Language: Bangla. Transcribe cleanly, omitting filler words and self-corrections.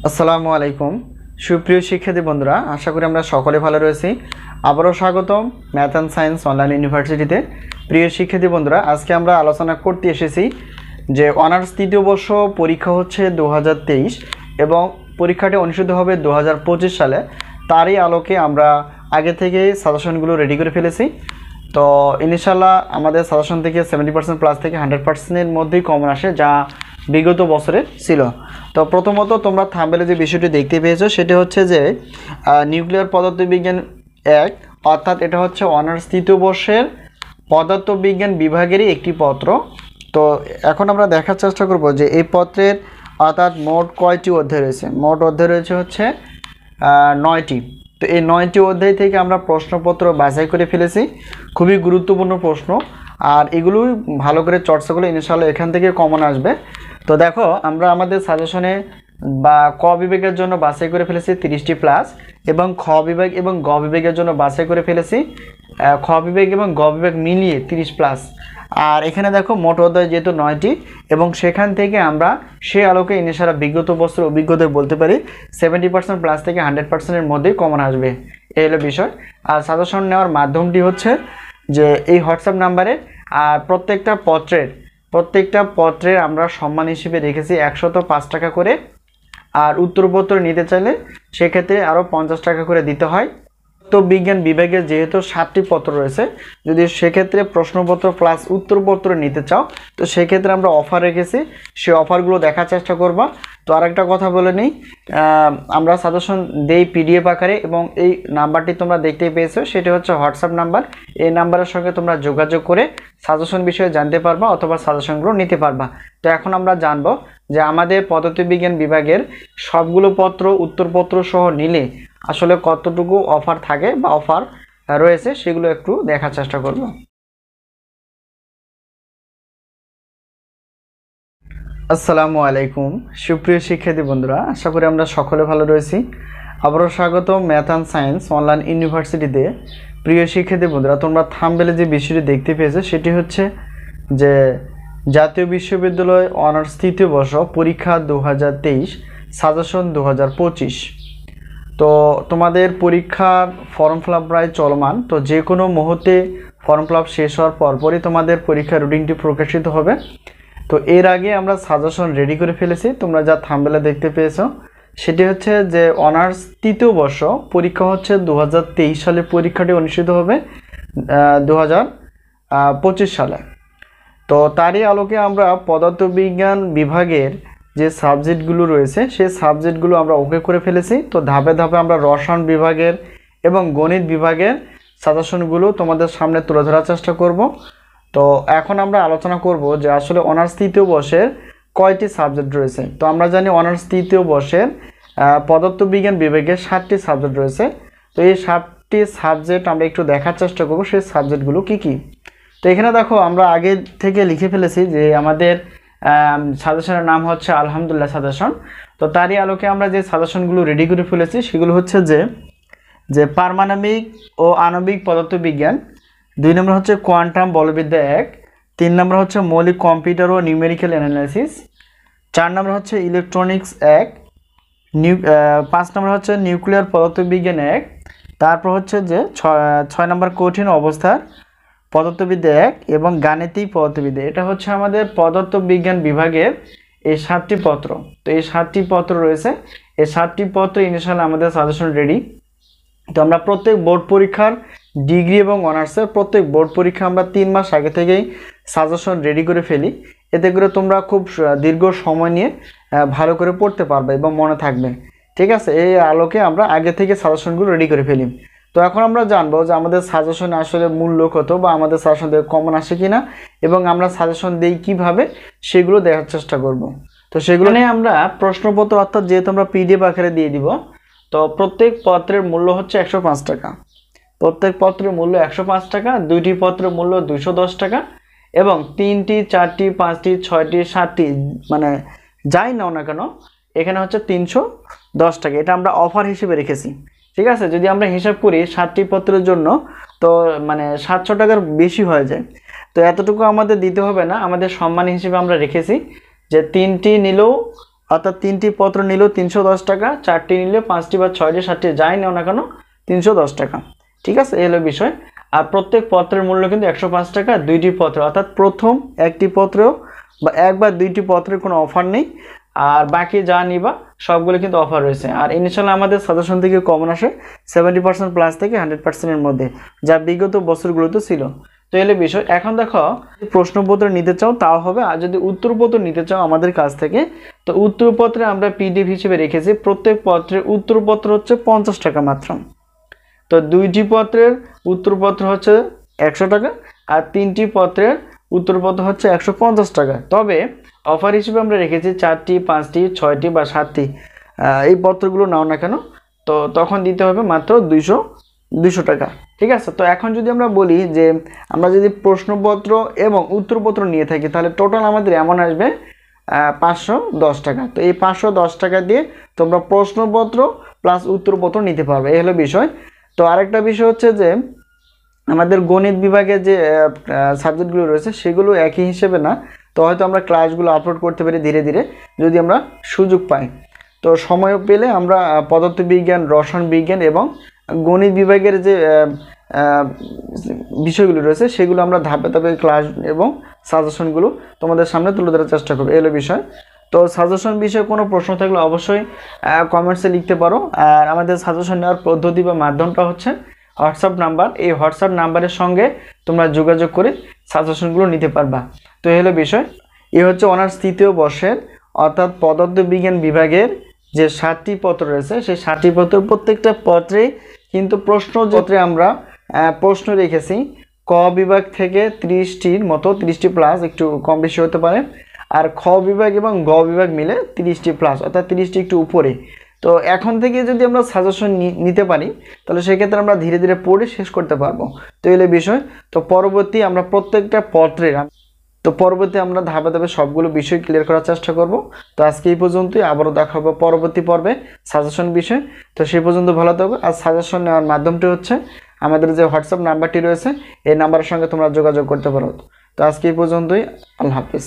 আসসালামু আলাইকুম সুপ্রিয় শিক্ষার্থী বন্ধুরা, আশা করি আমরা সকলে ভালো রয়েছি। আবারও স্বাগতম ম্যাথ অ্যান্ড সায়েন্স অনলাইন ইউনিভার্সিটিতে। প্রিয় শিক্ষার্থী বন্ধুরা, আজকে আমরা আলোচনা করতে এসেছি যে অনার্স তৃতীয় বর্ষ পরীক্ষা হচ্ছে 2023 এবং পরীক্ষাটি অনুষ্ঠিত হবে 2025 সালে। তারই আলোকে আমরা আগে থেকে সাজেশনগুলো রেডি করে ফেলেছি। তো ইনশাল্লাহ আমাদের সাজেশন থেকে 70% প্লাস থেকে 100%-এর মধ্যেই কমন আসে, যা বিগত বছরে ছিল। তো প্রথমত তোমরা থাম্বনেলে যে বিষয়টি দেখতে পেয়েছো সেটি হচ্ছে যে নিউক্লিয়ার পদার্থবিজ্ঞান 1, অর্থাৎ এটা হচ্ছে অনার্স তৃতীয় বর্ষের পদার্থবিজ্ঞান বিভাগেরই একটি পত্র। তো এখন আমরা দেখার চেষ্টা করব যে এই পত্রের অর্থাৎ মোট কয়টি অধ্যায় রয়েছে। মোট অধ্যায় রয়েছে হচ্ছে 9টি। তো এই 9টি অধ্যায় থেকে আমরা প্রশ্নপত্র বাছাই করে ফেলেছি, খুবই গুরুত্বপূর্ণ প্রশ্ন, আর এগুলোই ভালো করে চর্চা করলে ইনশাআল্লাহ এখান থেকে কমন আসবে। তো দেখো, আমরা আমাদের সাজেশনে বা ক বিভাগের জন্য বাছাই করে ফেলেছি 30টি প্লাস, এবং খ বিভাগ এবং গ বিভাগের জন্য বাছাই করে ফেলেছি খ বিভাগ এবং গ বিভাগ মিলিয়ে 30 প্লাস। আর এখানে দেখো মোট অধ্যায় যেহেতু 9টি, এবং সেখান থেকে আমরা সে আলোকে ইনশাআল্লাহ বিগত বছরের অভিজ্ঞতা বলতে পারি 70% প্লাস থেকে 100%-এর মধ্যেই কমন আসবে। এই হলো বিষয়। আর সাজেশন নেওয়ার মাধ্যমটি হচ্ছে যে এই হোয়াটসঅ্যাপ নাম্বারে, আর প্রত্যেকটা পত্রের আমরা সম্মান হিসেবে রেখেছি 105 টাকা করে। আর উত্তরপত্র নিতে চাইলে সেক্ষেত্রে আরও 50 টাকা করে দিতে হয়। তো বিজ্ঞান বিভাগে যেহেতু 7টি পত্র রয়েছে, যদি সেক্ষেত্রে প্রশ্নপত্র প্লাস উত্তরপত্র নিতে চাও তো সেক্ষেত্রে আমরা অফার রেখেছি, সেই অফারগুলো দেখার চেষ্টা করবা। তো আরেকটা কথা বলে নিই, আমরা সাজেশন দেই পিডিএফ আকারে, এবং এই নাম্বারটি তোমরা দেখতেই পেয়েছো, সেটি হচ্ছে হোয়াটসঅ্যাপ নাম্বার। এই নাম্বারের সঙ্গে তোমরা যোগাযোগ করে সাজেশন বিষয়ে জানতে পারবা অথবা সাজেশনগুলো নিতে পারবা। তো এখন আমরা জানবো যে আমাদের পদার্থবিজ্ঞান বিভাগের সবগুলো পত্র উত্তরপত্র সহ নিলে আসলে কতটুকু অফার থাকে বা অফার রয়েছে সেগুলো একটু দেখার চেষ্টা করব। আসসালামু আলাইকুম সুপ্রিয় শিক্ষার্থী বন্ধুরা, আশা করি আমরা সকলে ভালো রয়েছি। আবারও স্বাগত ম্যাথ অ্যান্ড সায়েন্স অনলাইন ইউনিভার্সিটিতে। প্রিয় শিক্ষার্থী বন্ধুরা, তোমরা থাম্বনেলে যে বিষয়টি দেখতে পেয়েছো সেটি হচ্ছে যে জাতীয় বিশ্ববিদ্যালয় অনার্স তৃতীয় বর্ষ পরীক্ষা 2023 সাজেশন 2025। তো তোমাদের পরীক্ষার ফর্ম ফিল আপ প্রায় চলমান। তো যে কোনো মুহূর্তে ফর্ম ফিল আপ শেষ হওয়ার পরপরই তোমাদের পরীক্ষার রুটিনটি প্রকাশিত হবে। তো এর আগে আমরা সাজেশন রেডি করে ফেলেছি, তোমরা যা থাম্বনেলে দেখতে পেয়েছো সেটি হচ্ছে যে অনার্স তৃতীয় বর্ষ পরীক্ষা হচ্ছে 2023 সালে পরীক্ষাটি অনুষ্ঠিত হবে 2025 সালে। তো তারই আলোকে আমরা পদার্থবিজ্ঞান বিভাগের যে সাবজেক্টগুলো রয়েছে সেই সাবজেক্টগুলো আমরা ওকে করে ফেলেছি। তো ধাপে ধাপে আমরা রসায়ন বিভাগের এবং গণিত বিভাগের সাজেশনগুলো তোমাদের সামনে তুলে ধরার চেষ্টা করব। তো এখন আমরা আলোচনা করব যে আসলে অনার্স তৃতীয় বর্ষের কয়টি সাবজেক্ট রয়েছে। তো আমরা জানি অনার্স তৃতীয় বর্ষের পদার্থবিজ্ঞান বিভাগের 7টি সাবজেক্ট রয়েছে। তো এই 7টি সাবজেক্ট আমরা একটু দেখার চেষ্টা করব সেই সাবজেক্টগুলো কি কি। তো এখানে দেখো, আমরা আগে থেকে লিখে ফেলেছি যে আমাদের সাজেশনের নাম হচ্ছে আলহামদুলিল্লাহ সাজেশন। তো তারই আলোকে আমরা যে সাজেশনগুলো রেডি করে ফেলেছি সেগুলো হচ্ছে যে পারমাণবিক ও আণবিক পদার্থবিজ্ঞান, 2 নম্বর হচ্ছে কোয়ান্টাম বলবিদ্যা 1, 3 নম্বর হচ্ছে মৌলিক কম্পিউটার ও নিউমেরিক্যাল অ্যানালাইসিস, 4 নম্বর হচ্ছে ইলেকট্রনিক্স 1, 5 নম্বর হচ্ছে নিউক্লিয়ার পদার্থবিজ্ঞান 1, তারপর হচ্ছে যে 6 নম্বর কঠিন অবস্থার পদার্থবিদ্যা 1 এবং গাণিতিক পদার্থবিদ্যা। এটা হচ্ছে আমাদের পদার্থবিজ্ঞান বিভাগের এই 7টি পত্র। তো এই 7টি পত্র রয়েছে, এই 7টি পত্র ইনশাআল্লাহ আমাদের সাজেশন রেডি। তো আমরা প্রত্যেক বোর্ড পরীক্ষার ডিগ্রি এবং অনার্সের প্রত্যেক বোর্ড পরীক্ষা আমরা 3 মাস আগে থেকেই সাজেশন রেডি করে ফেলি। এতে করে তোমরা খুব দীর্ঘ সময় নিয়ে ভালো করে পড়তে পারবে এবং মনে থাকবে। ঠিক আছে, এই আলোকে আমরা আগে থেকে সাজেশনগুলো রেডি করে ফেলি। তো এখন আমরা জানবো যে আমাদের সাজেশনে আসলে মূল্য কত বা আমাদের সাজেশন থেকে কমন আসে কিনা, এবং আমরা সাজেশন দিই কিভাবে সেগুলো দেখার চেষ্টা করব। তো সেগুলো নিয়ে আমরা প্রশ্নপত্র, অর্থাৎ যেহেতু আমরা পিডিএফ আকারে দিয়ে দিব, তো প্রত্যেক পত্রের মূল্য হচ্ছে 105 টাকা। প্রত্যেক পত্রের মূল্য 105 টাকা, 2টি পত্রের মূল্য 210 টাকা, এবং 3টি 4টি 5টি 6টি 7টি মানে যাই নাও না কেন এখানে হচ্ছে 310 টাকা। এটা আমরা অফার হিসেবে রেখেছি। ঠিক আছে, যদি আমরা হিসাব করি 7টি পত্রের জন্য তো মানে 700 টাকার বেশি হয়ে যায়। তো এতটুকু আমাদের দিতে হবে না, আমাদের সম্মান হিসেবে আমরা রেখেছি যে 3টি নিলেও অর্থাৎ 3টি পত্র নিলেও 310 টাকা, 4টি নিলে 5টি বা 6টি 7টি যাই নাও না কেন 310 টাকা। ঠিক আছে, এই হলো বিষয়। আর প্রত্যেক পত্রের মূল্য কিন্তু 105 টাকা, 2টি পত্র, অর্থাৎ প্রথম একটি পত্রেও বা এক বা 2টি পত্রের কোনো অফার নেই, আর বাকি যা নিবা সবগুলো কিন্তু অফার রয়েছে। আর ইনশাআল্লাহ আমাদের সাজেশন থেকে কমন আসে 70% প্লাস থেকে 100%-এর মধ্যে, যা বিগত বছরগুলোতে ছিল। তো এলে বিষয়। এখন দেখো, প্রশ্নপত্র নিতে চাও তাও হবে, আর যদি উত্তরপত্র নিতে চাও আমাদের কাছ থেকে, তো উত্তরপত্রে আমরা পিডিএফ হিসেবে রেখেছি। প্রত্যেক পত্রের উত্তরপত্র হচ্ছে 50 টাকা মাত্র। তো 2টি পত্রের উত্তরপত্র হচ্ছে 100 টাকা, আর 3টি পত্রের উত্তরপত্র হচ্ছে 150 টাকা। তবে অফার হিসেবে আমরা রেখেছি 4টি, 5টি, 6টি বা 7টি এই পত্রগুলো নাও না কেন, তো তখন দিতে হবে মাত্র 200 টাকা। ঠিক আছে, তো এখন যদি আমরা বলি যে আমরা যদি প্রশ্নপত্র এবং উত্তরপত্র নিয়ে থাকি, তাহলে টোটাল আমাদের এমন আসবে 510 টাকা। তো এই 510 টাকা দিয়ে তোমরা প্রশ্নপত্র প্লাস উত্তরপত্র নিতে পারবে, এই হলো বিষয়। তো আরেকটা বিষয় হচ্ছে যে আমাদের গণিত বিভাগে যে সাবজেক্টগুলো রয়েছে সেগুলো একই হিসেবে না। তো হয়তো আমরা ক্লাসগুলো আপলোড করতে পারি ধীরে ধীরে যদি আমরা সুযোগ পাই। তো সময় পেলে আমরা পদার্থবিজ্ঞান, রসায়ন বিজ্ঞান এবং গণিত বিভাগের যে বিষয়গুলো রয়েছে সেগুলো আমরা ধাপে ধাপে ক্লাস এবং সাজেশনগুলো তোমাদের সামনে তুলে ধরার চেষ্টা করবো, এলো বিষয়। তো সাজেশন বিষয়ে কোনো প্রশ্ন থাকলে অবশ্যই কমেন্টসে লিখতে পারো। আর আমাদের সাজেশন নেওয়ার পদ্ধতি বা মাধ্যমটা হচ্ছে হোয়াটসঅ্যাপ নাম্বার। এই হোয়াটসঅ্যাপ নাম্বারের সঙ্গে তোমরা যোগাযোগ করে সাজেশনগুলো নিতে পারবা। তো এই হলো বিষয়। এ হচ্ছে অনার্স 3য় বর্ষের অর্থাৎ পদার্থবিজ্ঞান বিভাগের যে 7টি পত্র রয়েছে, সেই 7টি পত্র প্রত্যেকটা পত্রেই কিন্তু প্রশ্নপত্রে আমরা প্রশ্ন রেখেছি। ক বিভাগ থেকে 30টির মতো, 30টি প্লাস, একটু কম বেশি হতে পারে। আর খ বিভাগ এবং গ বিভাগ মিলে 30টি প্লাস, অর্থাৎ 30টি একটু উপরে। তো এখন থেকে যদি আমরা সাজেশন নিতে পারি তাহলে সেক্ষেত্রে আমরা ধীরে ধীরে পড়ে শেষ করতে পারবো। তো এই বিষয়। তো পরবর্তী আমরা প্রত্যেকটা পত্রের আমরা ধাপে ধাপে সবগুলো বিষয় ক্লিয়ার করার চেষ্টা করব। তো আজকে এই পর্যন্তই, আবারও দেখা হবে পরবর্তী পর্বে সাজেশন বিষয়। তো সেই পর্যন্ত ভালো থাকো। আর সাজেশন নেওয়ার মাধ্যমটি হচ্ছে আমাদের যে হোয়াটসঅ্যাপ নাম্বারটি রয়েছে এই নাম্বারের সঙ্গে তোমরা যোগাযোগ করতে পারো। তো আজকে এই পর্যন্তই, আল্লাহ হাফিজ।